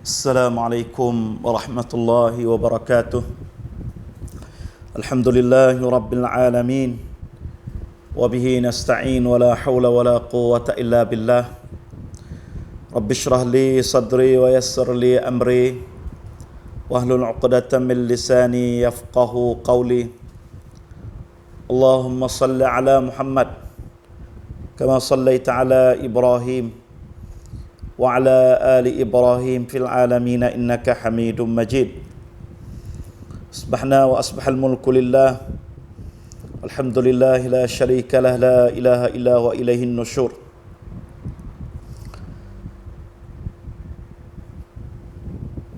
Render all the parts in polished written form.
Assalamualaikum warahmatullahi wabarakatuh. Alhamdulillahi rabbil alamin. Wabihi nasta'in wa la hawla wa la quwwata illa billah. Rabbi shrah li sadri wa yassir li amri wahlul 'uqdatam min lisani yafqahu qawli. Allahumma salli ala Muhammad kama sallaita ala Ibrahim wa ala ali Ibrahim fil alamin innaka Hamidum Majid. Asbahna wa asbahal mulku lillah. Alhamdulillah la syarika lah, la ilaha illa wa ilaihin nusyur.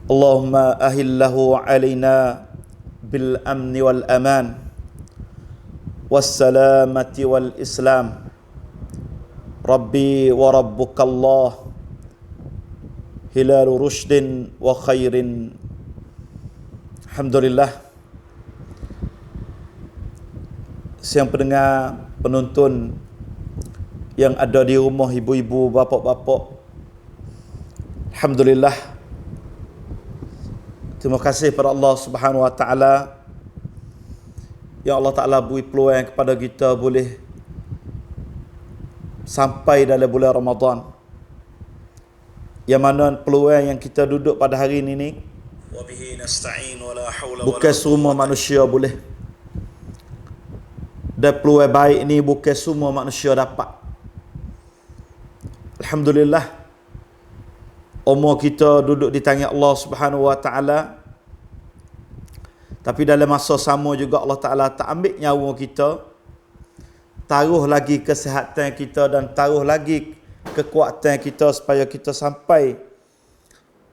Allahumma ahillahu alaina bil amni wal aman was salamati wal islam. Rabbi wa rabbukallah hilalu rushdin wa khairin. Alhamdulillah. Siang pendengar, penonton yang ada di rumah, ibu-ibu, bapa-bapa, alhamdulillah. Terima kasih kepada Allah Subhanahu wa taala yang Allah Taala beri peluang kepada kita boleh sampai dalam bulan Ramadan. Yang mana peluang yang kita duduk pada hari ini ni bukan semua manusia boleh. Dan peluang baik ni bukan semua manusia dapat. Alhamdulillah, umur kita duduk di tangan Allah Subhanahu wa taala. Tapi dalam masa sama juga Allah Taala tak ambil nyawa kita, taruh lagi kesihatan kita dan taruh lagi kekuatan kita supaya kita sampai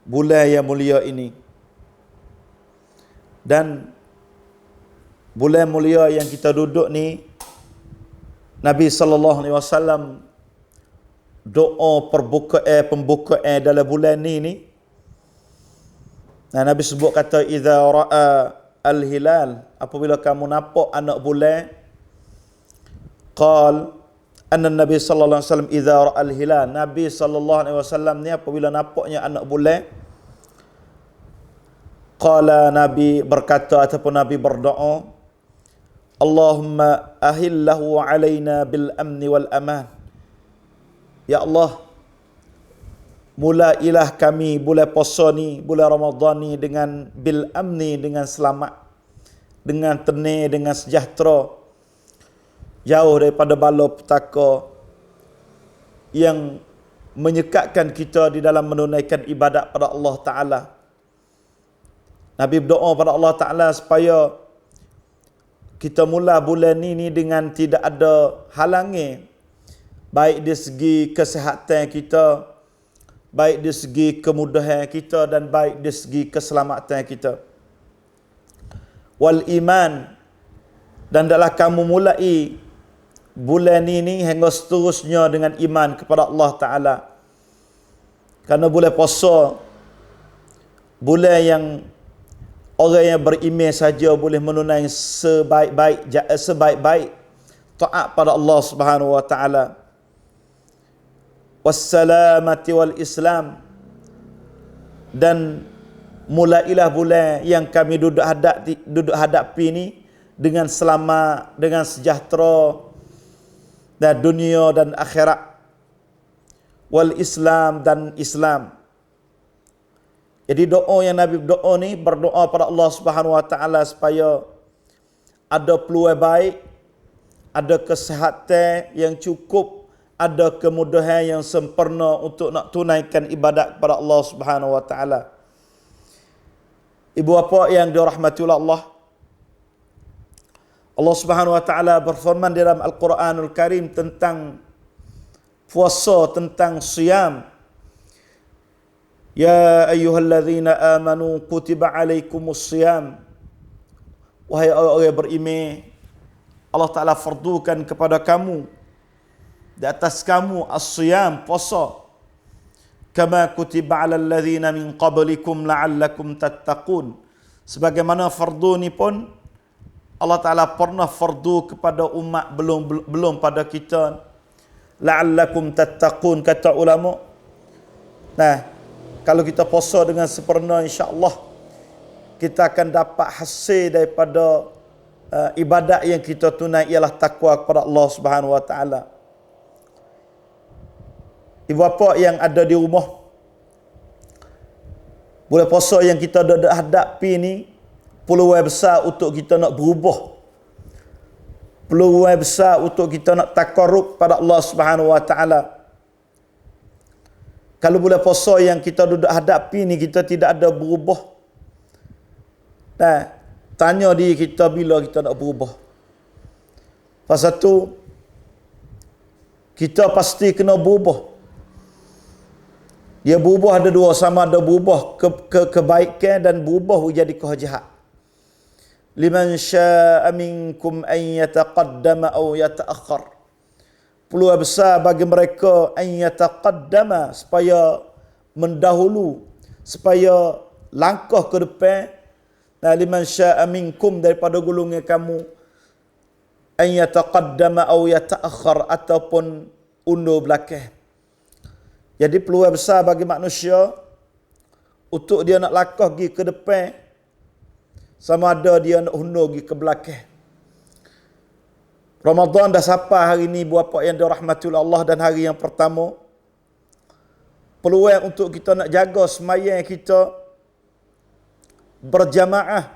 bulan yang mulia ini. Dan bulan mulia yang kita duduk ni, Nabi sallallahu alaihi wasallam doa pembukaan dalam bulan ni. Nah, Nabi sebut kata idza ra'a al-hilal, apabila kamu nampak anak bulan, qal anna Nabi sallallahu alaihi wasallam idza ra'a al-hilal, Nabi sallallahu alaihi wasallam ni apabila nampaknya anak bulan, qala, Nabi berkata ataupun Nabi berdoa, Allahumma ahillahu alaina bil amni wal aman. Ya Allah, mulailah kami bulan puasa ni, bulan Ramadan ni dengan bil amni, dengan selamat, dengan tenang, dengan sejahtera, jauh daripada bala petaka yang menyekatkan kita di dalam menunaikan ibadat pada Allah Ta'ala. Nabi berdoa pada Allah Ta'ala supaya kita mula bulan ni dengan tidak ada halangi, baik dari segi kesihatan kita, baik dari segi kemudahan kita, dan baik dari segi keselamatan kita. Wal iman, dan adalah kamu mulai bulan ini hingga seterusnya dengan iman kepada Allah Ta'ala. Kerana bulan puasa, bulan yang orang yang beriman saja boleh menunaikan sebaik-baik taat pada Allah Subhanahu wa taala. Wassalamati wal islam, dan mulailah bulan yang kami duduk hadapi ni dengan selamat, dengan sejahtera dan dunia dan akhirat. Wal islam, dan Islam. Jadi doa yang Nabi berdoa pada Allah Subhanahu wa taala supaya ada peluang baik, ada kesihatan yang cukup, ada kemudahan yang sempurna untuk nak tunaikan ibadat kepada Allah Subhanahu wa taala. Ibu bapa yang dirahmati Allah, Allah Subhanahu wa taala berfirman dalam Al-Quranul Karim tentang puasa, tentang siyam. Ya ayyuhallazina amanu kutiba alaikumus siyam. Wahai orang yang beriman, Allah Ta'ala fardukan kepada kamu, di atas kamu as-siyam, puasa. Kama kutiba alal ladzina min qablikum la'allakum tattaqun. Sebagaimana fardu ni pun Allah Ta'ala pernah fardu kepada umat belum pada kita. La'allakum tattaqun, kata ulama. Nah, kalau kita puasa dengan sempurna, insya-Allah kita akan dapat hasil daripada ibadat yang kita tunai ialah takwa kepada Allah Subhanahu wa taala. Ibu bapa yang ada di rumah, bulan puasa yang kita dah hadapi ni peluang besar untuk kita nak berubah. Peluang besar untuk kita nak takarrub pada Allah Subhanahu wa taala. Kalau bulan puasa yang kita duduk hadapi ni kita tidak ada berubah. Nah, tanya diri kita bila kita nak berubah. Pasal tu kita pasti kena berubah. Dia berubah ada dua, sama ada berubah ke kebaikan dan berubah menjadi kejahat. Liman syaa'a minkum an yataqaddama aw yata'akhkhar. Peluang besar bagi mereka an yataqaddama, supaya mendahulu, supaya langkah ke depan. Nah, liman syaa'a minkum, daripada golongan kamu, an yataqaddama aw yata'akhkhar, ataupun undur belakang. Jadi peluang besar bagi manusia untuk dia nak langkah pergi ke depan, sama ada dia nak undur pergi ke belakang. Ramadan dah sampai hari ni buat yang dirahmati oleh Allah, dan hari yang pertama. Peluang untuk kita nak jaga sembahyang kita berjamaah,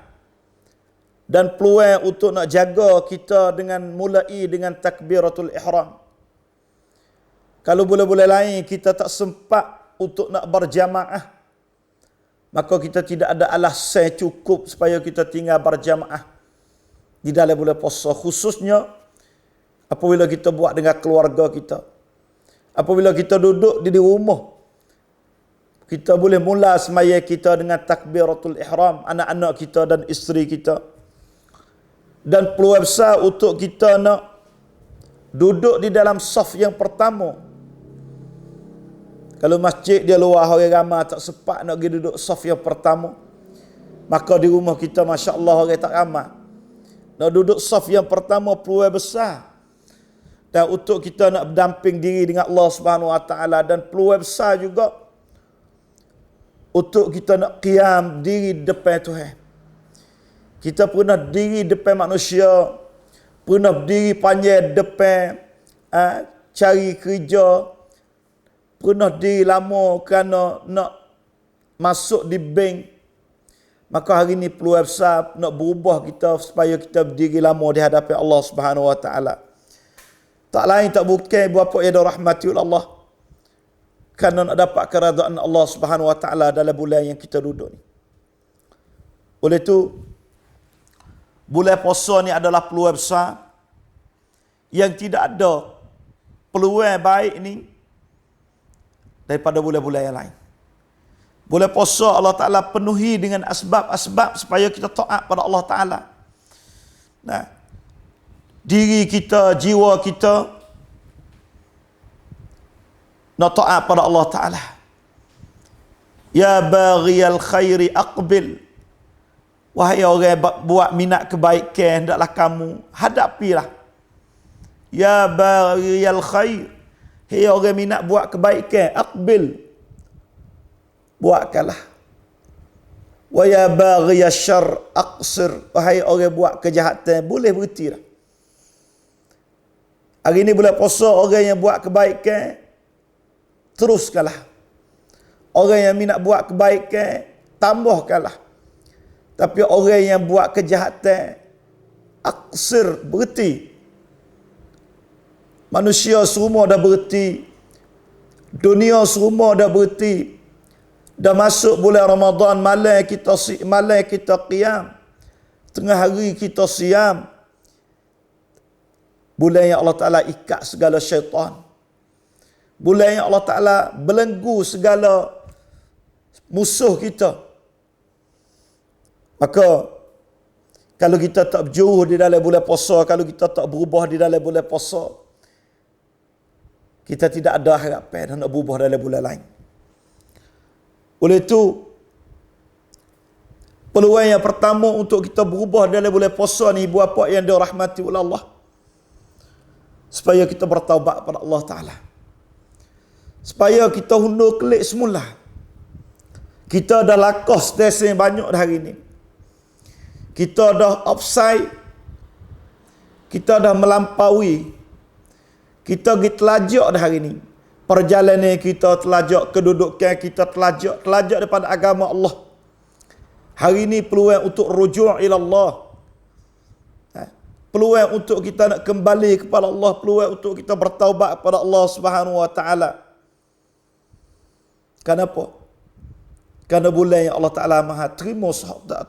dan peluang untuk nak jaga kita dengan mulai dengan takbiratul ihram. Kalau bulan-bulan lain kita tak sempat untuk nak berjamaah, maka kita tidak ada alasan cukup supaya kita tinggal berjamaah di dalam bulan puasa, khususnya apabila kita buat dengan keluarga kita. Apabila kita duduk di rumah, kita boleh mula sembahyang kita dengan takbiratul ihram, anak-anak kita dan isteri kita. Dan peluang besar untuk kita nak duduk di dalam saf yang pertama. Kalau masjid dia luar, orang ramai tak sempat nak pergi duduk saf yang pertama, maka di rumah kita masya-Allah orang tak ramai. Nak duduk saf yang pertama peluang besar. Dan untuk kita nak berdamping diri dengan Allah Subhanahu wa taala, dan peluang besar juga untuk kita nak qiyam diri depan Tuhan. Kita pernah diri depan manusia, pernah berdiri panjang depan cari kerja, pernah diri lama kerana nak masuk di bank. Maka hari ni peluang besar nak berubah kita supaya kita berdiri lama di hadapan Allah Subhanahu wa taala. Tak lain tak bukan buat yang dirahmati oleh Allah, kerana nak dapat keredaan Allah Subhanahu wa taala dalam bulan yang kita duduk ni. Oleh itu bulan puasa ni adalah peluang besar yang tidak ada peluang baik ni daripada bulan-bulan yang lain. Bulan puasa Allah Ta'ala penuhi dengan asbab-asbab supaya kita taat pada Allah Ta'ala. Nah, diri kita, jiwa kita nak taat pada Allah Ta'ala. Ya baghiyal khairi aqbil. Wahai orang buat minat kebaikan, hendaklah kamu hadapilah. Ya baghiyal khair. Hei orang minat buat kebaikan, aqbil, buatkanlah. Wa ya baghiyash syarr aqsir. Wahai orang buat kejahatan, boleh berhentilah. Hari ini bulan puasa, orang yang buat kebaikan teruskanlah. Orang yang minat buat kebaikan tambahkanlah. Tapi orang yang buat kejahatan aqsir, berhenti. Manusia semua dah berhenti. Dunia semua dah berhenti. Dah masuk bulan Ramadan, malam kita qiyam, tengah hari kita siam. Bulan yang Allah Ta'ala ikat segala syaitan. Bulan yang Allah Ta'ala belenggu segala musuh kita. Maka kalau kita tak berjuruh di dalam bulan puasa, kalau kita tak berubah di dalam bulan puasa, kita tidak ada harapan dan nak berubah dalam bulan lain. Oleh itu, peluang yang pertama untuk kita berubah dalam bulan puasa ni, ibu bapa yang dirahmati oleh Allah, supaya kita bertaubat pada Allah Ta'ala. Supaya kita hundur kelik semula. Kita dah lakuh stesen banyak dah hari ni. Kita dah offside. Kita dah melampaui. Kita pergi telajak dah hari ni. Perjalanan kita telajak, kedudukan kita telajak daripada agama Allah. Hari ni peluang untuk rujuk ila Allah. Peluang untuk kita nak kembali kepada Allah, peluang untuk kita bertaubat kepada Allah Subhanahu wa taala. Kenapa? Kerana bulan yang Allah Taala Maha terima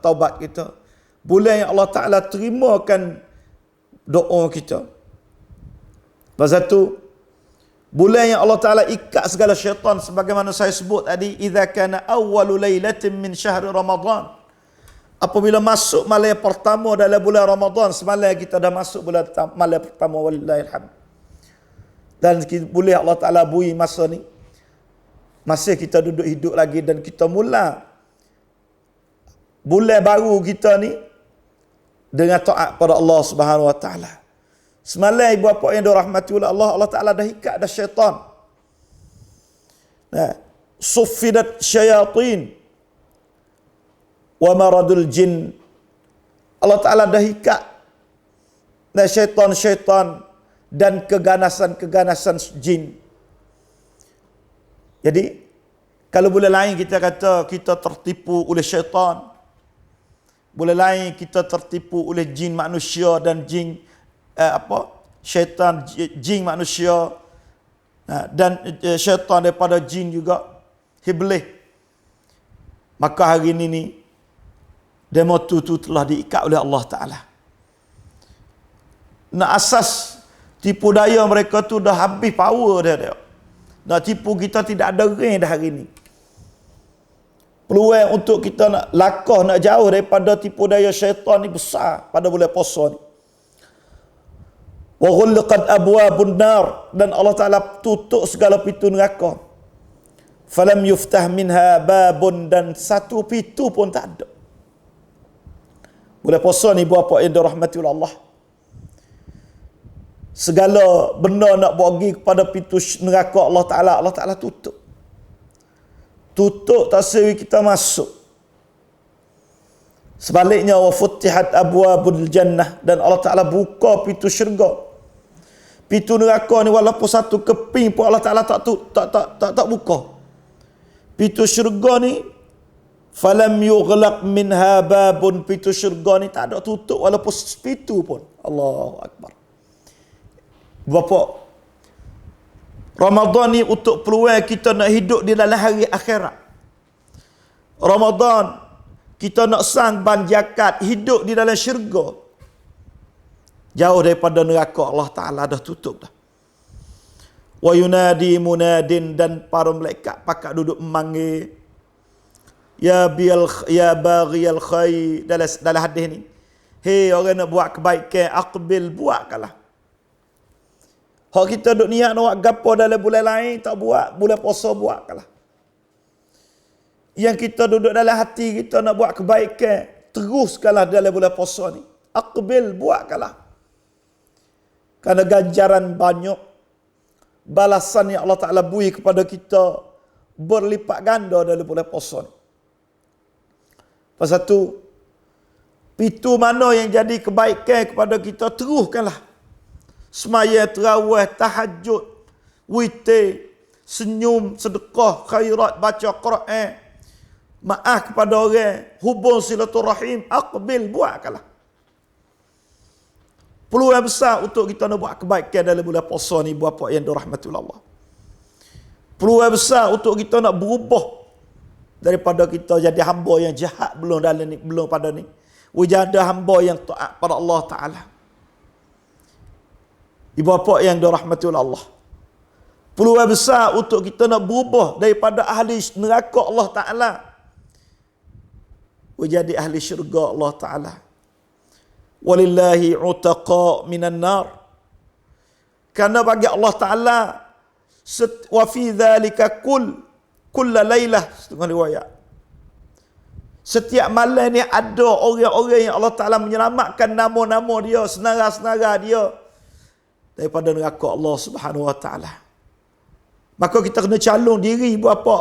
taubat kita. Bulan yang Allah Taala terimakan doa kita. Pasal tu bulan yang Allah Taala ikat segala syaitan, sebagaimana saya sebut tadi, idza kana awwalu lailatin min syahri Ramadan. Apabila masuk malam pertama dalam bulan Ramadan, semalam kita dah masuk malam pertama, walillahil hamd. Dan boleh Allah Taala bui masa ni, masa kita duduk hidup lagi, dan kita mula bulan baru kita ni dengan taat pada Allah Subhanahu wa taala. Semalam ibu bapa yang dirahmati oleh Allah, Allah Taala dah ikat dah syaitan. Nah, suffidat syayatin wa maradul jin. Allah Taala dah ikat dah syaitan-syaitan dan keganasan-keganasan jin. Jadi kalau boleh lain kita kata kita tertipu oleh syaitan, boleh lain kita tertipu oleh jin manusia dan jin syaitan jin manusia, dan syaitan daripada jin juga, iblis. Maka hari ini ni demo tu telah diikat oleh Allah Taala. Nak asas tipu daya mereka tu dah habis power dia. Nak tipu kita tidak ada ring dah hari ni. Peluang untuk kita nak lakah, nak jauh daripada tipu daya syaitan ni besar pada bulan puasa ni. Wa ghulqat abwabun nar, dan Allah Taala tutup segala pintu neraka. Falam yuftah minha babun, dan satu pintu pun tak ada. Bulan puasa ni buat apa yang dirahmati oleh Allah. Segala benda nak pergi kepada pintu neraka Allah Taala tutup. Tutup tak seri kita masuk. Sebaliknya wa futtihat abwabul jannah, dan Allah Taala buka pintu syurga. Pintu neraka ni walaupun satu keping pun Allah Taala tak buka. Pintu syurga ni falam yughlaq minha babun, pintu syurga ni tak ada tutup walaupun pintu pun. Allahu akbar. Bapa, Ramadan ni untuk peluang kita nak hidup di dalam hari akhirat. Ramadan kita nak sang banjakat hidup di dalam syurga, jauh daripada neraka Allah Taala dah tutup dah. Wa yunadi munadin, dan para malaikat pakak duduk memanggil, ya baghiyal khair, dalam hadis ni, hei orang nak buat kebaikan, aqbil, buatkanlah. Hak kita duk niat nak buat gapo dalam bulan lain tak buat, bulan puasa buatkanlah. Yang kita duduk dalam hati kita nak buat kebaikan, teruskanlah dalam bulan puasa ni. Aqbil, buatkanlah. Kerana ganjaran banyak, balasan yang Allah Taala beri kepada kita berlipat ganda dalam bulan puasa ni. Pasal tu, pintu mana yang jadi kebaikan kepada kita, teruskanlah. Semaya, terawih, tahajud, witir, senyum, sedekah, khairat, baca Quran, maaf kepada orang, hubung silaturahim, aqbil, buatkanlah. Peluang besar untuk kita nak buat kebaikan dalam bulan puasa ni, buat apa yang dirahmati Allah. Peluang besar untuk kita nak berubah daripada kita jadi hamba yang jahat belum pada ni, wujud hamba yang taat pada Allah Taala. Ibu bapa yang dirahmati oleh Allah, peluang besar untuk kita nak berubah daripada ahli neraka Allah Taala menjadi ahli syurga Allah Taala. Walillahi utaqa minan nar, karena bagi Allah Taala wa fi dzalika kulla lailah, setengah riwayat, setiap malam ni ada orang-orang yang Allah Taala menyelamatkan nama-nama dia, senara-senara dia daripada neraka Allah Subhanahu wa taala. Maka kita kena calon diri buat apa?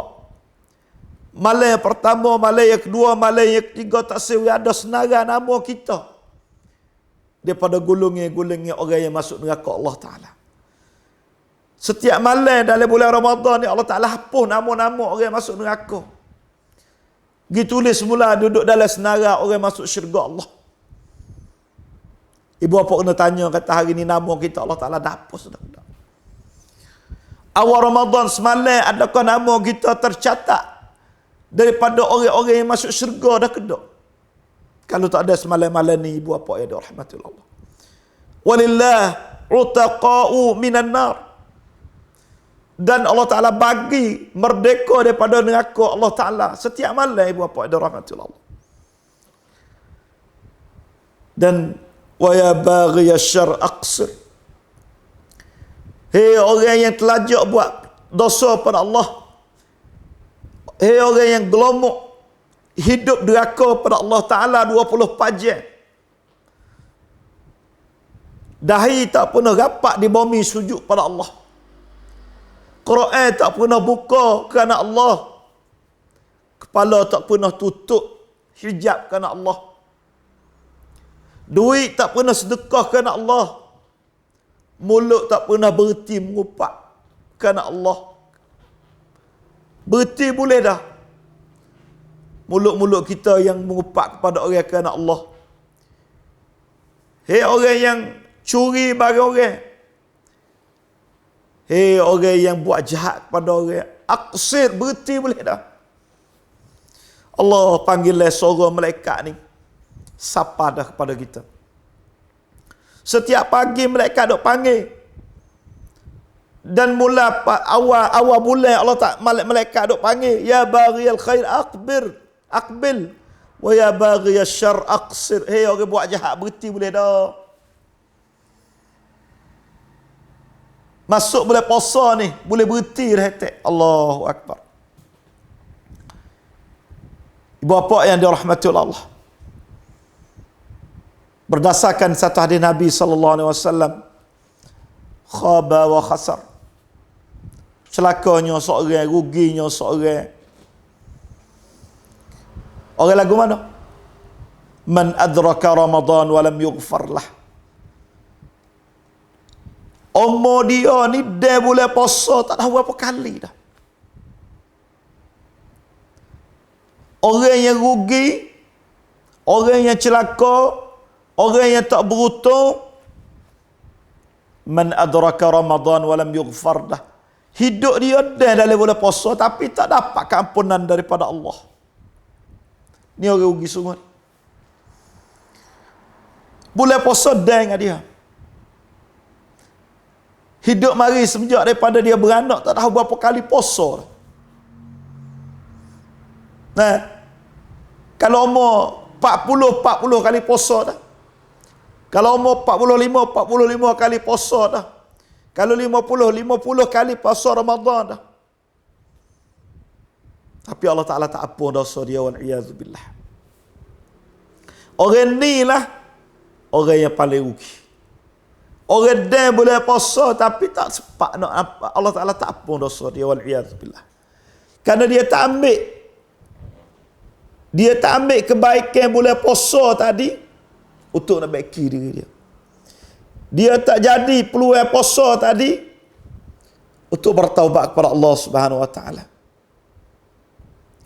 malam yang pertama, malam yang kedua, malam yang ketiga tak sewa ada senarai nama kita daripada gulungan-gulungan orang yang masuk neraka Allah Ta'ala. Setiap malam dalam bulan Ramadan ni Allah Ta'ala hapus nama-nama orang yang masuk neraka. Ditulis semula duduk dalam senarai orang masuk syurga Allah. Ibu bapa kena tanya, kata hari ni nama kita Allah Ta'ala dah hapus dah. Awal Ramadan semalam adakah nama kita tercatat daripada orang-orang yang masuk syurga dah kedok? Kalau tak ada semalam-malam ni ibu bapa yang dirahmati Allah. Walillah utaqa'u minan nar. Dan Allah Ta'ala bagi merdeka daripada neraka Allah Ta'ala setiap malam ibu bapa yang dirahmati Allah. Dan wa ya baghiya syarr aqsir. Hei orang yang telajak buat dosa pada Allah. Hei orang yang gelomok hidup deraka pada Allah Ta'ala 24 jam. Dahi tak pernah rapat di bumi sujud pada Allah. Quran tak pernah buka kerana Allah. Kepala tak pernah tutup hijab kerana Allah. Duit tak pernah sedekah kerana Allah. Mulut tak pernah berhenti mengupak kerana Allah. Berhenti boleh dah. Mulut-mulut kita yang mengupak kepada orang kerana Allah. Hei orang yang curi barang orang. Hei orang yang buat jahat kepada orang. Aksir, berhenti boleh dah. Allah panggil suara malaikat ni. Sapa dah kepada kita. Setiap pagi malaikat duk panggil. Dan mula awal bulan Allah tak malaikat duk panggil, ya baghiyal khair aqbil wa ya baghiyasy syarr aqsir. Hei orang buat jahat, berhenti boleh dah. Masuk bulan puasa ni boleh berhenti dah hetek. Allahu akbar. Ibu bapa yang dirahmati Allah. Berdasarkan satu hadis Nabi sallallahu alaihi wasallam, khaba wa khasar. Celakanya seorang, ruginya seorang. Orang lagu mana? Man adraka Ramadan wa lam yughfar lah. Umur dia ni dah bulan puasa tak tahu berapa kali dah. Orang yang rugi, orang yang celaka, orang yang tak beruntung, man adraka Ramadan wa lam yughfar dah. Hidup dia dah dalam bulan puasa tapi tak dapat keampunan daripada Allah. Ni orang rugi sungguh. Bulan puasa dah dengan dia. Hidup mari semenjak daripada dia beranak tak tahu berapa kali puasa. Nah, kalau umur 40 kali puasa dah. Kalau umur 45 kali puasa dah. Kalau 50 kali puasa Ramadan dah. Tapi Allah Ta'ala tak ampun dosa dia, wal'iyazubillah. Orang ni lah orang yang paling rugi. Orang dah boleh puasa tapi tak sempat nak apa. Allah Ta'ala tak ampun dosa dia, wal'iyazubillah. Kerana dia tak ambil kebaikan boleh puasa tadi untuk nak baiki diri dia. Dia tak jadi peluang puasa tadi untuk bertaubat kepada Allah Subhanahu wa taala.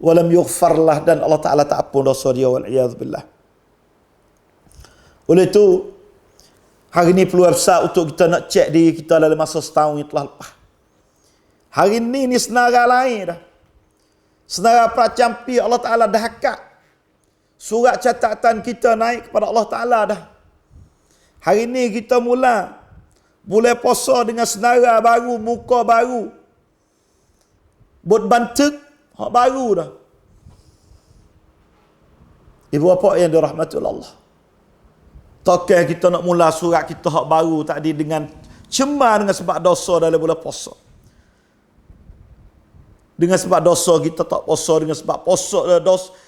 Walam yughfar lah, dan Allah Taala tak ampun dosa dia, wal iyaz billah. Oleh itu hari ni peluang besar untuk kita nak cek diri kita dalam masa setahun yang telah lepas. Hari ni senarai lain dah. Senarai pracampi Allah Taala dah akad. Surat catatan kita naik kepada Allah Ta'ala dah. Hari ni kita mula boleh puasa dengan senarai baru, muka baru. Buat bantuk, hak baru dah. Ibu bapa yang dirahmati Allah. Tokai kita nak mula surat kita hak baru tadi dengan cemar dengan sebab dosa dalam bulan puasa. Dengan sebab dosa kita tak puasa,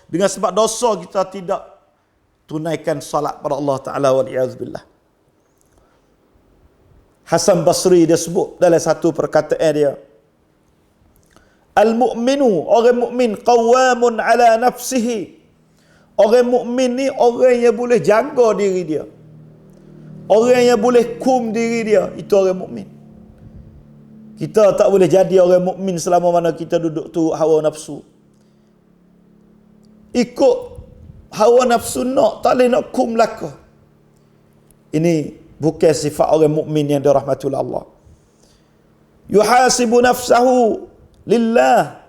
dengan sebab dosa kita tidak tunaikan salat pada Allah Ta'ala, wal'iyazbillah. Hasan Basri dia sebut dalam satu perkataan dia, Al-mu'minu, orang mukmin qawamun ala nafsihi. Orang mukmin ni orang yang boleh jaga diri dia. Orang yang boleh kum diri dia, itu orang mukmin. Kita tak boleh jadi orang mukmin selama mana kita duduk tu hawa nafsu. Ikut hawa nafsu nak, tak boleh nak kum belaka. Ini bukan sifat orang mukmin yang dirahmati oleh Allah. Yuhasibu nafsahu lillah.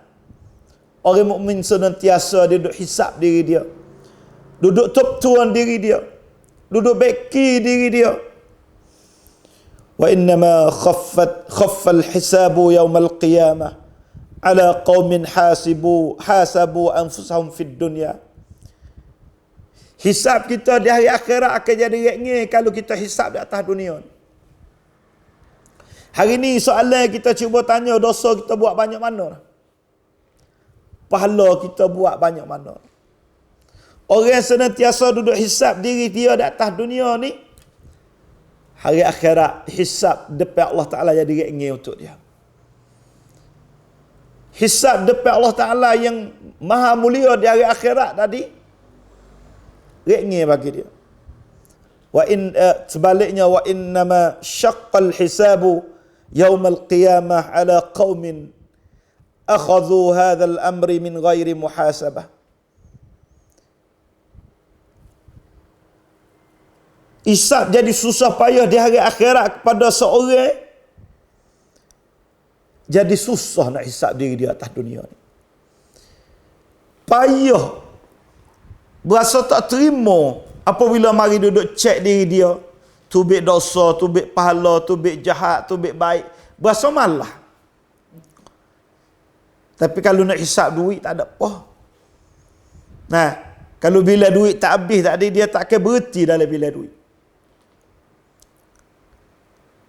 Orang mukmin senantiasa dia duduk hisap diri dia. Duduk tub-tuan diri dia. Duduk beki diri dia. Wa innama khaffal hisabu yawmal qiyamah ala qaumin hasabu anfusahum fid dunya. Hisab kita di hari akhirat akan jadi ringan kalau kita hisab di atas dunia. Hari ni soalan kita cuba tanya, dosa kita buat banyak mana? Pahala kita buat banyak mana? Orang senantiasa duduk hisab diri dia di atas dunia ni, hari akhirat hisab depan Allah Ta'ala jadi ringan untuk dia. Hisab depan Allah Ta'ala yang maha mulia di hari akhirat tadi, ringan bagi dia. Sebaliknya, wa innama syaqqal hisabu yawmal qiyamah ala qaumin akhadhu hadzal amri min ghairi muhasabah. Hisab jadi susah payah di hari akhirat kepada seorang, jadi susah nak hisab diri di atas dunia ni. Payah, berasa tak terima apabila mari duduk cek diri dia, tubik dosa, tubik pahala, tubik jahat, tubik baik, berasa malah. Tapi kalau nak hisab duit tak ada apa. Nah, kalau bila duit tak habis tadi, dia tak akan berhenti dalam bila duit.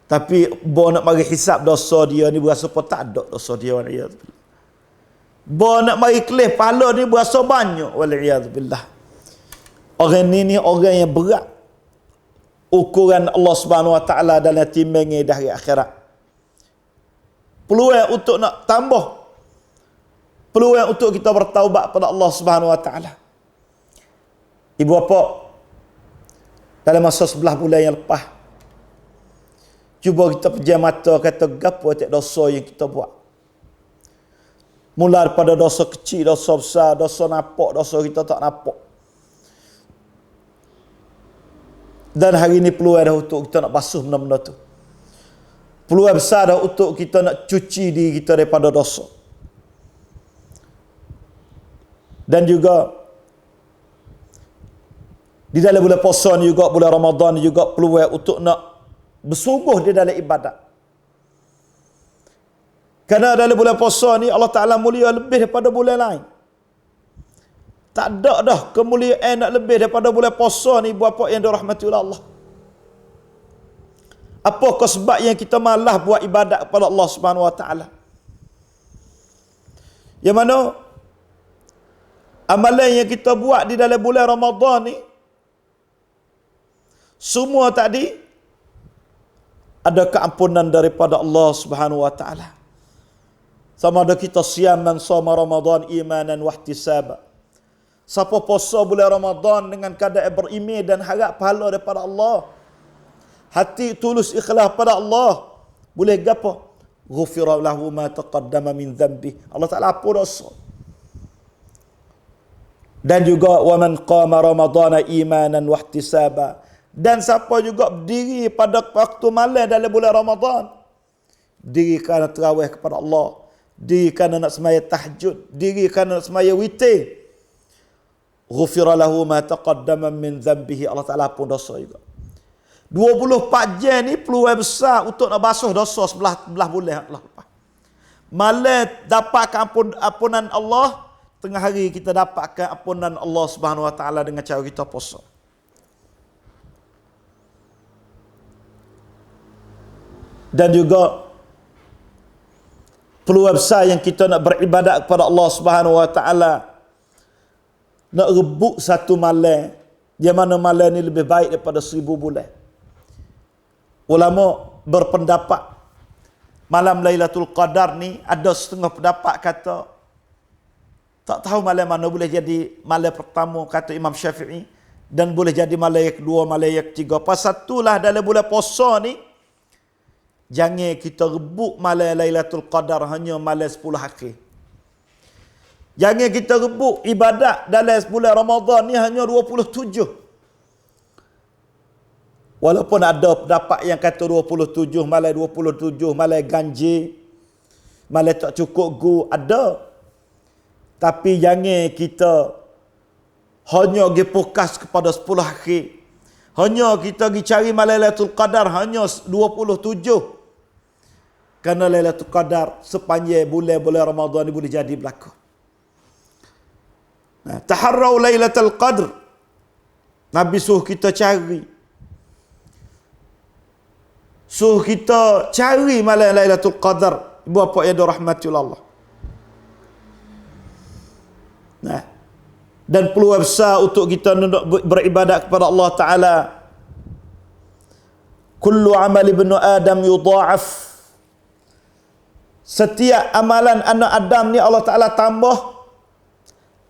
Tapi bo nak mari hisab dosa dia ni, berasa pun tak ada dosa dia, waliyadzubillah. Bo nak mari kelih pahala ni, berasa banyak, waliyadzubillah. Orang ni orang yang berat ukuran Allah Subhanahu Wa Taala dalam timbangnya di hari akhirat. Peluang untuk nak tambah, peluang untuk kita bertaubat pada Allah Subhanahu Wa Taala. Ibu bapa, dalam masa 11 bulan yang lepas, cuba kita pejam mata, kata gapo tiap dosa yang kita buat. Mula daripada dosa kecil, dosa besar, dosa nampak, dosa kita tak nampak. Dan hari ini peluang dah untuk kita nak basuh benda-benda tu. Peluang besar dah untuk kita nak cuci diri kita daripada dosa. Dan juga di dalam bulan puasa ni juga, bulan Ramadan ni juga peluang untuk nak bersungguh di dalam ibadat. Kerana dalam bulan puasa ni Allah Ta'ala mulia lebih daripada bulan lain. Tak ada dah kemuliaan nak lebih daripada bulan puasa ni, buat apa yang dirahmati oleh Allah. Apakah sebab yang kita malas buat ibadat kepada Allah Subhanahu Wa Ta'ala? Yang mana amalan yang kita buat di dalam bulan Ramadan ni, semua tadi ada keampunan daripada Allah Subhanahu Wa Ta'ala. Sama ada kita siam man sama Ramadan imanan wa ihtisaba. Siapa puasa bulan Ramadan dengan keadaan beriman dan harap pahala daripada Allah, hati tulus ikhlas pada Allah, boleh gapo? Ghufira lahu ma taqaddama min dhanbi. Allah Ta'ala ampun dosa. Dan juga wa man qama ramadhana imanan wa ihtisaba. Dan siapa juga berdiri pada waktu malam dalam bulan Ramadan, diri kerana tarawih kepada Allah, diri kerana nak semaya tahajud, diri kerana nak semaya witir, ghufira lahu ma taqaddama min dhanbihi. Allah Ta'ala pun dosa juga. 24 jam ni peluang besar untuk nak basuh dosa sebelah bulan Allah lepas. Malam dapat ampunan Allah, tengah hari kita dapatkan ampunan Allah Subhanahu Wa Ta'ala dengan cara kita puasa. Dan juga peluang besar yang kita nak beribadat kepada Allah Subhanahu Wa Ta'ala, nak rebut satu malam, yang mana malam ni lebih baik daripada 1000 bulan. Ulama berpendapat malam Lailatul Qadar ni ada setengah pendapat kata tak tahu malam mana boleh jadi malam pertama kata Imam Syafi'i, dan boleh jadi malam yang kedua, malam yang ketiga. Pasal itulah dalam bulan puasa ni jangan kita rebut malam Lailatul Qadar hanya malam 10 akhir. Jangan kita rebut ibadat dalam bulan Ramadan ni hanya 27. Walaupun ada pendapat yang kata 27, malam 27, malam ganjil, malam tak cukup gu, ada. Tapi jangan kita hanya pergi fokus kepada 10 akhir. Hanya kita pergi cari malam Lailatul Qadar hanya 27. Kerana Lailatul Qadar sepanjang bulan Ramadan ni boleh jadi berlaku. Nah, taharrau Lailatul Qadr. Nabi suruh kita cari. Suruh kita cari malam Lailatul Qadar. Ibu bapa yang dirahmati Allah. Nah, dan peluang besar untuk kita beribadat kepada Allah Ta'ala. Kullu amal ibnu Adam yudha'af. Setiap amalan anak Adam ni Allah Ta'ala tambah.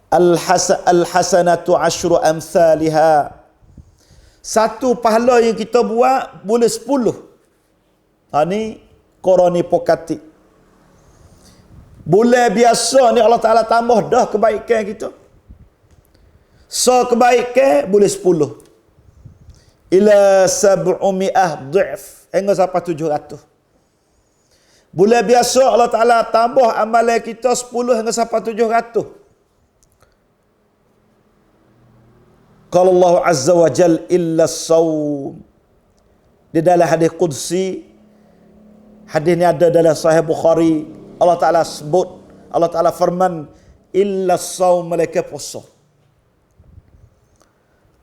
Al-hasanatu ashru amthaliha. Satu pahala yang kita buat boleh 10. Ini koroni pokati. Bulan biasa ni Allah Ta'ala tambah dah kebaikan kita. So kebaikan boleh 10. Ila 700 dhif. Hingga sampai 700. Bulan biasa Allah Ta'ala tambah amalan kita 10 hingga sampai 700. Qala Allah Azza wa Jal illa as-sawm. Di dalam hadis qudsi, hadis ni ada dalam Sahih Bukhari, Allah Ta'ala sebut, Allah Ta'ala firman, illa as-sawm, mereka puasa.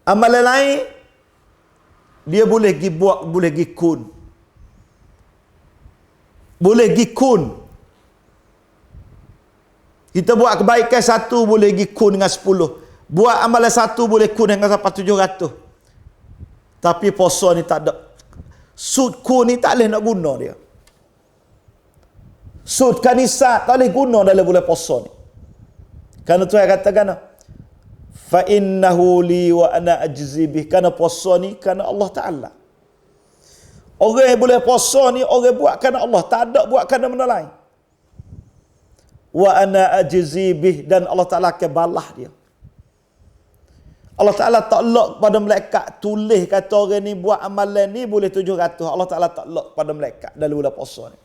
Amalan lain dia boleh pergi buat, boleh pergi kun. Boleh pergi kun. Kita buat kebaikan satu boleh pergi kun dengan 10. Buat amalan satu boleh kun dengan sampai 700. Tapi puasa ni tak ada. Sud kun ni tak boleh nak guna dia. Sud kanisa tak boleh guna dalam bulan puasa ni. Kerana Tuhan katakan, fa innahu li wa ana ajzi bih. Kerana puasa ni kerana Allah Ta'ala. Orang yang boleh puasa ni orang buat kerana Allah, tak ada buat kerana benda lain. Wa ana ajzi bih, dan Allah Ta'ala akan balas dia. Allah Ta'ala tak lok pada malaikat tulis kata orang ni buat amalan ni boleh 700. Allah Ta'ala tak lok pada malaikat dalam bulan puasa ni.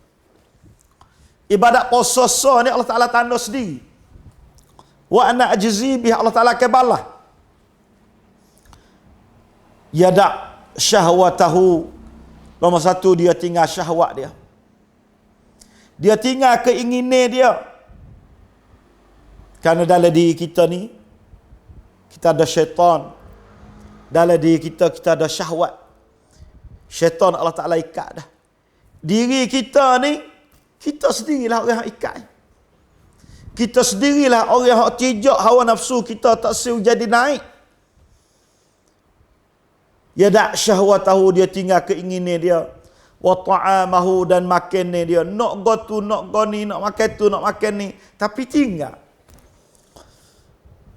Ibadat puasa ni Allah Ta'ala tanda sendiri. Wa ana ajzi bih, Allah Ta'ala akan balas. Yada' syahwatahu. Nombor satu, dia tinggal syahwat dia. Dia tinggal keinginan dia. Kerana dalam diri kita ni, kita ada syaitan. Dalam diri kita, kita ada syahwat. Syaitan Allah Ta'ala ikat dah. Diri kita ni, kita sendirilah orang yang ikat. Kita sendirilah orang yang tijak hawa nafsu kita tak siu jadi naik. Yada' syahwatahu, dia tinggal keinginan dia. Wa ta'amahu, dan makan dia. Nak go tu, nak go ni, nak makan tu, nak makan ni. Tapi tinggal.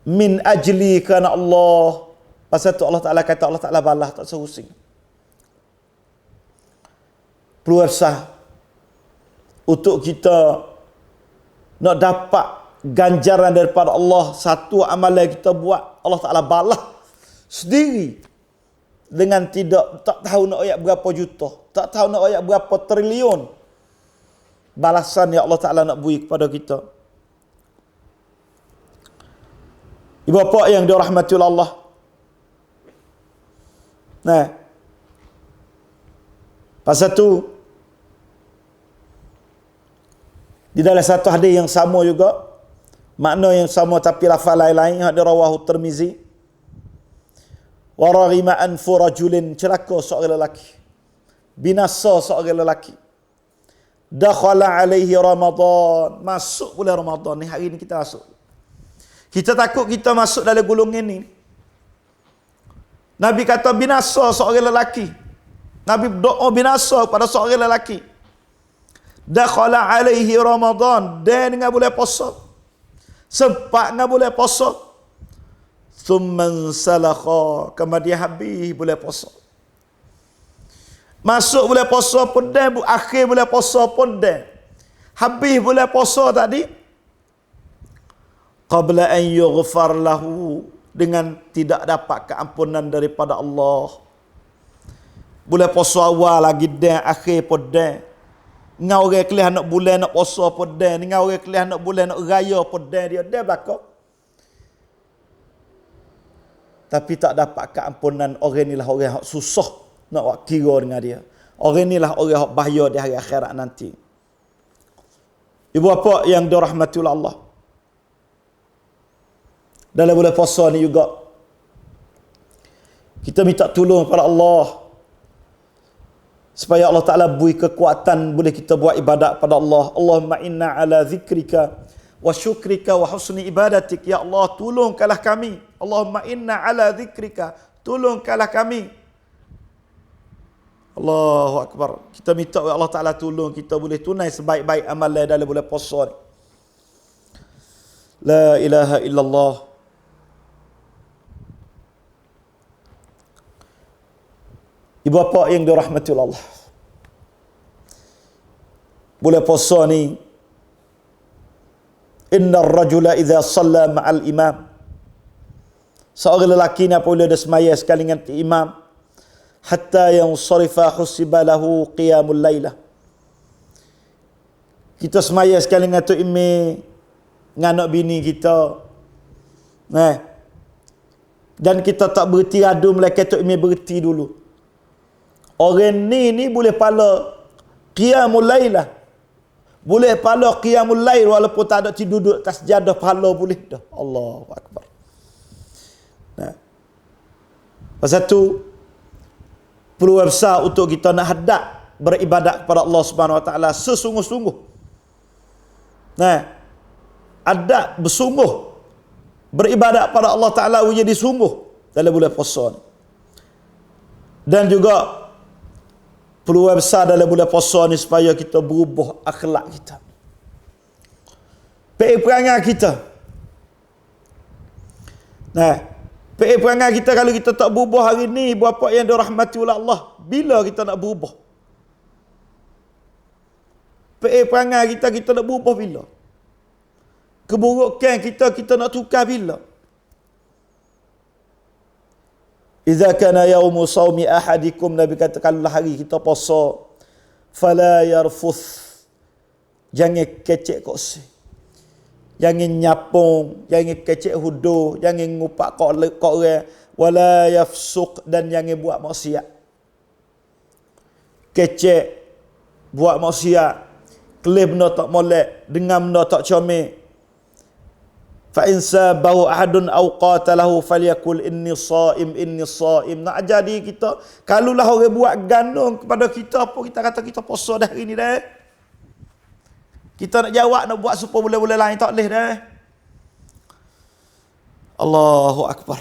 Min ajli, kerana Allah. Pasal tu Allah Ta'ala kata, Allah Ta'ala balas tak serusing. Peluang besar untuk kita nak dapat ganjaran daripada Allah. Satu amalan kita buat, Allah Ta'ala balas sendiri. Dengan tak tahu nak ayat berapa juta, tak tahu nak ayat berapa trilion balasan yang Allah Ta'ala nak beri kepada kita. Ibu bapa yang dirahmati Allah. Nah, pasal tu di dalam satu hadis yang sama juga, makna yang sama tapi lafaz lain-lain, hadis rawahu Tirmizi. Wa raghima anfu rajulin, celaka seorang lelaki, binasa seorang lelaki. Dakhala alaihi Ramadan, masuk bulan Ramadan ni, hari ni kita masuk. Kita takut kita masuk dalam golongan ni. Nabi kata binasa seorang lelaki. Nabi doa binasa pada seorang lelaki. dakhala alaihi Ramadan, dan dengan bulan puasa, sempat dengan bulan puasa, thumman salakha, kemudian habis bulan puasa. Masuk bulan puasa pun dah, akhir bulan puasa pun dah, habis bulan puasa tadi, qabla an yughfar lahu, dengan tidak dapat keampunan daripada Allah. Bulan puasa awal lagi dah, akhir pun dah. Dengan orang kelih nak bulan nak puasa pun dah, dengan orang kelih nak bulan nak raya pun dah, dia dah belakang. Tapi tak dapat keampunan. Orang inilah orang yang susah nak buat kira dengan dia. Orang inilah orang yang bahaya di hari akhirat nanti. Ibu bapa yang dirahmati oleh Allah, dalam bulan puasa ni juga kita minta tolong kepada Allah supaya Allah Ta'ala beri kekuatan boleh kita buat ibadat pada Allah. Allahumma inna ala zikrika wa syukrika wa husni ibadatik. Ya Allah, tolongkanlah kami. Allahumma inna ala zikrika, tolongkanlah kami. Allahu Akbar. Kita minta Allah Ta'ala tolong kita boleh tunai sebaik-baik amalan dalam bulan puasa ni. La ilaha illallah. Ibu bapa yang dirahmati Allah, bulan puasa ni, innar rajula idza shalla ma'al imam, seorang lelaki ni apabila dia semaya sekali dengan imam, hatta yansarifa husiba lahu qiyamul lailah, kita semaya sekali dengan tu imi dengan anak bini kita, dan kita tak berhenti adu, melainkan tu imi berhenti dulu. Orang ni boleh pala qiyamul lailah, boleh pala qiyamul lail walaupun tak ada tidur duduk atas sejadah, pala boleh dah. Allahu Akbar. Pasal tu peluang besar untuk kita nak hadap beribadat kepada Allah Subhanahu Wa Taala sesungguh-sungguh. Adab bersungguh beribadat pada Allah Taala jadi sungguh dalam bulan puasa ni. Dan juga peluang besar dalam bulan puasa ni supaya kita berubah akhlak kita, perangai kita. Perangai kita, kalau kita tak berubah hari ni, bapa yang dirahmati oleh Allah, bila kita nak berubah? Perangai kita nak berubah bila? Keburukan kita nak tukar bila? Idza kana yaumu saumi ahadikum, Nabi kata kalau hari kita puasa, fala yarfuth, jangan kecek kosi, jangan nyapung, jangan kecek hudu, jangan ngupak kok orang, wala yafsuq, dan jangan buat maksiat. Kecek, buat maksiat, kelih benda tak molek, dengar benda tak comel. Fa in sabahu ahadun aw qatalahu falyakul inni shaim. Nak jadi kita, kalulah orang buat ganung kepada kita apa, kita kata kita puasa dah hari ni dah. Kita nak jawab, nak buat supaya bulan-bulan lain tak boleh dah. Allahu Akbar.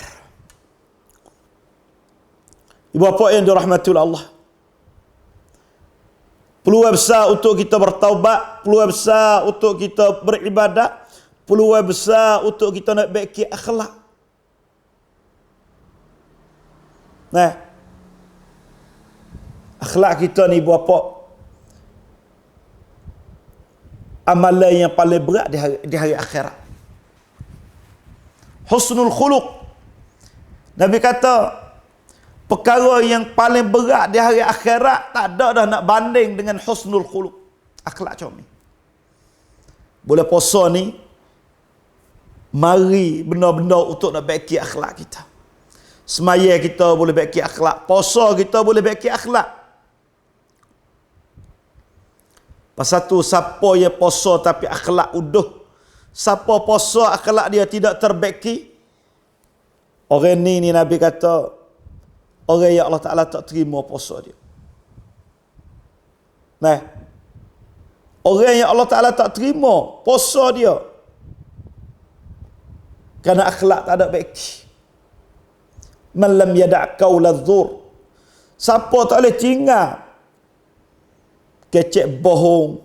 Ibu bapa yang dirahmati oleh Allah, peluang besar untuk kita bertaubat, peluang besar untuk kita beribadat, peluang besar untuk kita nak baiki akhlak. Akhlak kita ni ibu bapa, amalan yang paling berat di hari akhirat. Husnul khuluq. Nabi kata perkara yang paling berat di hari akhirat tak ada dah nak banding dengan husnul khuluq, akhlak macam ni. Boleh puasa ni mari benda-benda untuk nak baiki akhlak kita. Semaya kita boleh baiki akhlak, puasa kita boleh baiki akhlak. Pasal tu siapa yang puasa tapi akhlak uduh, siapa puasa akhlak dia tidak terbaiki, orang ni Nabi kata orang yang Allah Ta'ala tak terima puasa dia. Orang yang Allah Ta'ala tak terima puasa dia kerana akhlak tak ada baik. Man lam yada' qawla dzur, siapa tak boleh tinggal kecek bohong,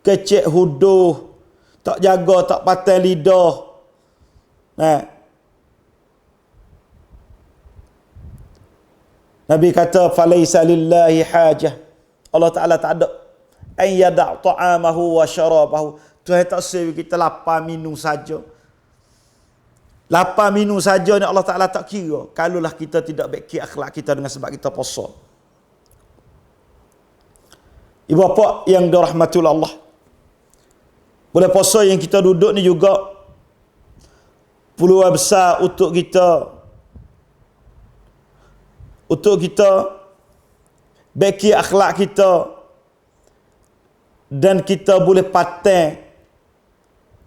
kecek huduh, tak jaga, tak patai lidah. Nabi kata, "Falaisa lillahi hajah." Allah Ta'ala tak ada an yada' ta'amahu wa syarabahu. Tuhan tak suruh kita lapar minum saja. Lapar minum saja ni Allah Ta'ala tak kira. Kalaulah kita tidak baik akhlak kita dengan sebab kita puasa. Ibu bapa yang dirahmati Allah, boleh puasa yang kita duduk ni juga peluang besar untuk kita baiki akhlak kita, dan kita boleh patah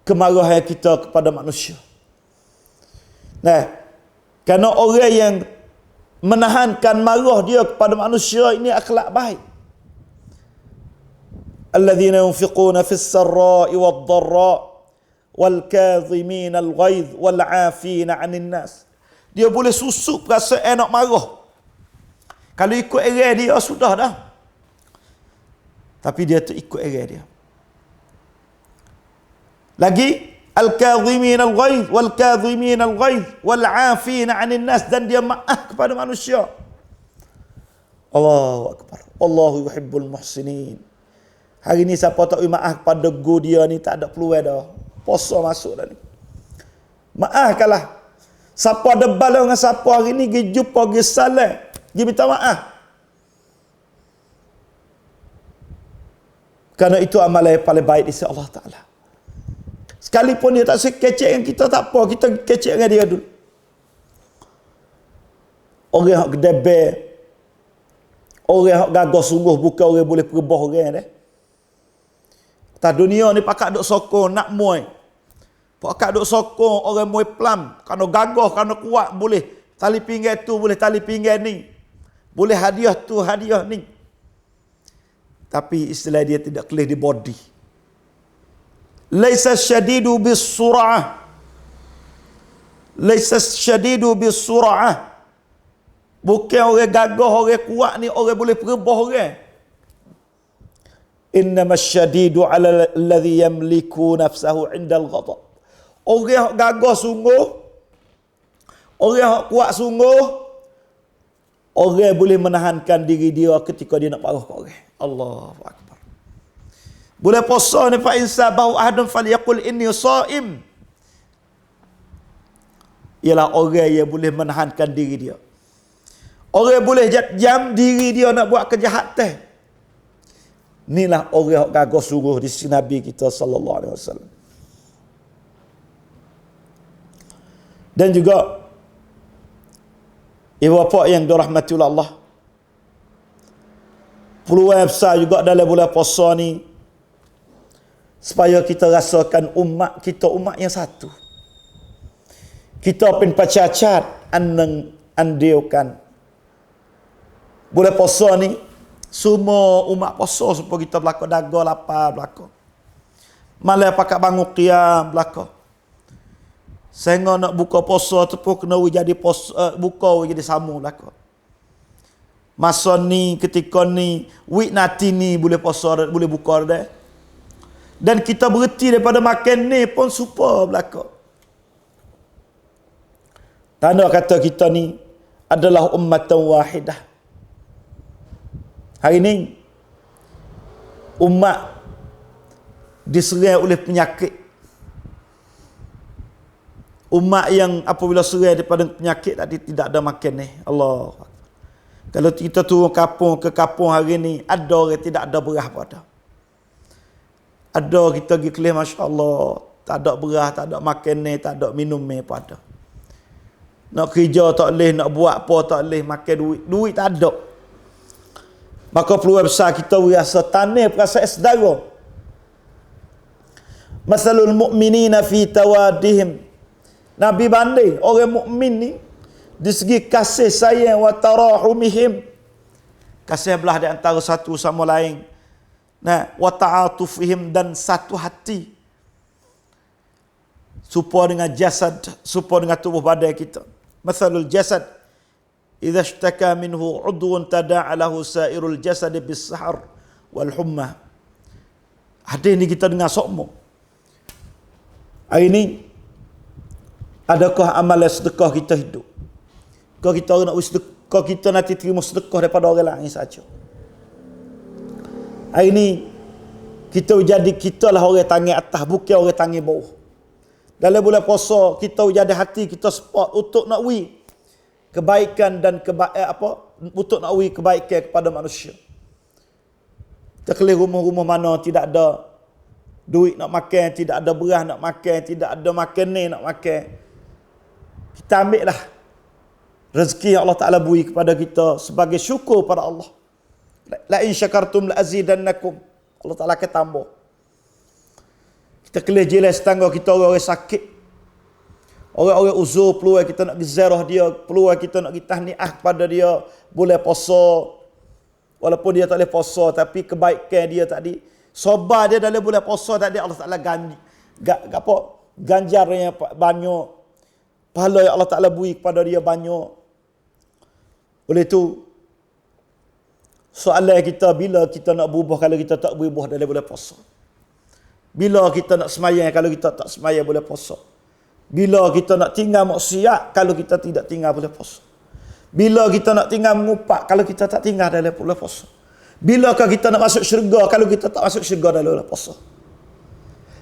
kemarahan kita kepada manusia. Kerana orang yang menahankan marah dia kepada manusia ini akhlak baik. Alladzina yunfiquna fis sarra'i wad dharra' wal kadhimina al ghaidh wal 'afina 'anil nas. Dia boleh susup rasa enak marah. Kalau ikut era dia sudah dah. Tapi dia tu ikut era dia. Lagi al-kadhimin al-ghaidh wal kadhimin al-ghaidh wal 'afina 'anil nas, dan dia maaf kepada manusia. Allahu akbar. Allahu yuhibbul muhsinin. Hari ni siapa tak maaf kepada go dia ni tak ada peluang dah. Puasa masuk dah ni. Maafkanlah. Siapa debal dengan siapa hari ni pergi jumpa, pergi salam, dia minta maaf. Kerana itu amalan yang paling baik di sisi Allah Ta'ala. Sekalipun dia tak sekecek dengan kita, tak apa, kita kecek dengan dia dulu. Orang yang gedebel, orang yang gagah sungguh, bukan orang boleh perubah orang dah. Tak dunia ni pakak duk sokong nak muai. Pakak duk sokong orang muai pelam, kerana gagah, kerana kuat, boleh tali pinggan tu, boleh tali pinggan ni. Boleh hadiah tu, hadiah ni. Tapi istilah dia tidak clear di body. Laisa syadidu bis sur'ah. Laisa syadidu bis sur'ah. Bukan orang gagah, orang kuat ni orang boleh perubah orang. Innama syadidu 'ala alladhi yamliku nafsahu 'inda al-ghadab. Orang yang gagah sungguh, orang yang kuat sungguh, orang boleh menahankan diri dia ketika dia nak marah ke orang. Allahu akbar. Boleh puasa ni fa insa bau ahadun falyaqul inni shaim. Ialah orang yang boleh menahankan diri dia. Orang boleh jam diri dia nak buat kejahatan. Inilah orang yang gagah sungguh di sisi Nabi kita sallallahu alaihi wasallam. Dan juga ibu bapa yang dirahmati Allah, peluang besar juga dalam bulan puasa ni supaya kita rasakan umat kita umat yang satu. Kita pun pacacat andiukan bulan puasa ni semua umat puasa supaya kita belaka daga lapar belaka. Malam pakat bangun qiyam belaka. Sehingga nak buka puasa tu pun kena jadi puasa, buka jadi sambung belaka. Masa ni, ketika ni, week nanti ni boleh puasa, boleh buka dah. Dan kita berhenti daripada makan ni pun super belaka. Tanda kata kita ni adalah ummatan wahidah. Hari ni umat diserang oleh penyakit. Umat yang apabila serang daripada penyakit tadi tidak ada makan ni. Allah. Kalau kita turun ke kampung hari ni, ada orang tidak ada beras pada. Ada kita pergi kelih, Masya Allah, tak ada beras, tak ada makan ni, tak ada minum ni pada. Nak kerja tak boleh, nak buat apa tak boleh, makan duit tak ada. Maka peluang besar kita rasa tanah perasaan saudara. Masalul mu'minina fi tawadihim. Nabi banding orang mukmin ni di segi kasih sayang wa tarahumihim, kasih belah di antara satu sama lain. Wa ta'atufihim, dan satu hati. Supaya dengan jasad, supaya dengan tubuh badan kita. Masalul jasad idza ishtaka minhu 'udwun tada'a lahu sa'irul jasad bis-sahar wal humma. Hadir ni kita dengar sokmo. Hari ni, adakah amalan sedekah kita hidup? Kau kita nak sedekah, kita nanti terima sedekah daripada orang lain saja. Hari ni, kita lah orang tangan atas, bukan orang tangan bawah. Dalam bulan puasa, kita jadi hati kita support untuk nak kebaikan dan untuk nak kebaikan kepada manusia. Kita kelih rumah-rumah mana tidak ada duit nak makan, tidak ada beras nak makan, tidak ada makanan nak makan. Kita ambil lah rezeki yang Allah Ta'ala beri kepada kita sebagai syukur pada Allah. La in syakartum la azidannakum. Allah Ta'ala akan tambah. Kita kelih jelas tangga kita orang-orang sakit. Orang-orang uzur peluang kita nak ziarah dia, peluang kita nak tahniah kepada dia, boleh puasa. Walaupun dia tak boleh puasa, tapi kebaikan dia tadi, sabar dia dalam bulan puasa tadi, Allah Ta'ala ganjarnya banyak. Pahala yang Allah Ta'ala beri kepada dia banyak. Oleh itu, soalan kita, bila kita nak berubah kalau kita tak berubah dalam bulan puasa? Bila kita nak semayang kalau kita tak semayang bulan puasa? Bila kita nak tinggal maksiat kalau kita tidak tinggal bulan puasa? Bila kita nak tinggal mengupak kalau kita tak tinggal dalam bulan puasa? Bilakah kita nak masuk syurga kalau kita tak masuk syurga dalam bulan puasa?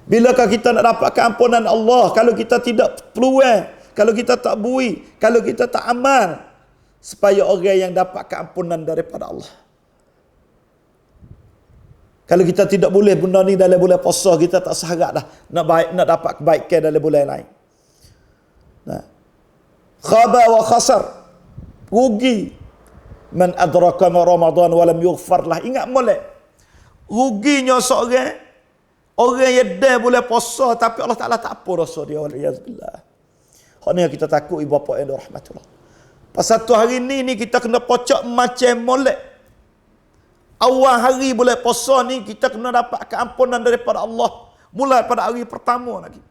Bilakah kita nak dapat keampunan Allah kalau kita tidak peluang, kalau kita tak bui, kalau kita tak amal, supaya orang yang dapat keampunan daripada Allah? Kalau kita tidak boleh benda ni dalam bulan puasa, kita tak seharap dah nak dapat kebaikan dalam bulan lain. Nah. Khaba wa khasar. Rugi man adraka Ramadan wa lam yughfar lah. Ingat molek. Ruginya seorang orang yang dah boleh puasa tapi Allah Taala tak apa dosa dia, waliyazbillah. Hak ni kita takut ibu bapa yang dirahmatullah. Pasal satu hari ni kita kena pocok macam molek. Awal hari boleh puasa ni kita kena dapat keampunan daripada Allah mulai pada hari pertama lagi.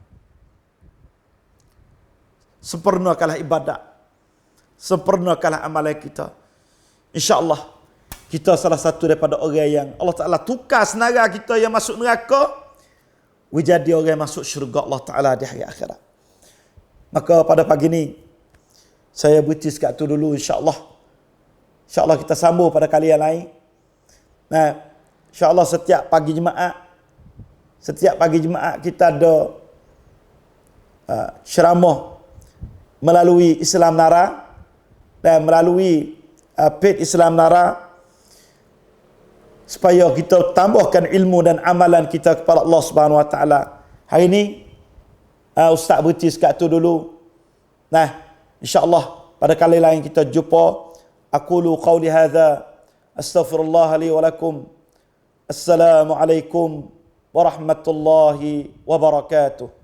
Sempurnakanlah ibadat. Sempurnakanlah amalan kita. InsyaAllah kita salah satu daripada orang yang Allah Ta'ala tukar senara kita yang masuk neraka jadi orang yang masuk syurga Allah Ta'ala di hari akhirat. Maka pada pagi ni saya berhenti sekat tu dulu, insyaAllah. InsyaAllah kita sambung pada kali yang lain. Nah, insyaAllah setiap pagi Jumaat kita ada ceramah melalui Islam Nara dan melalui page Islam Nara supaya kita tambahkan ilmu dan amalan kita kepada Allah Subhanahu Wa Taala. Hari ini Ustaz berhenti sekat tu dulu. Nah, insya-Allah pada kali lain kita jumpa. Aqulu qawli hadza astaghfirullah li wa lakum. Assalamualaikum warahmatullahi wabarakatuh.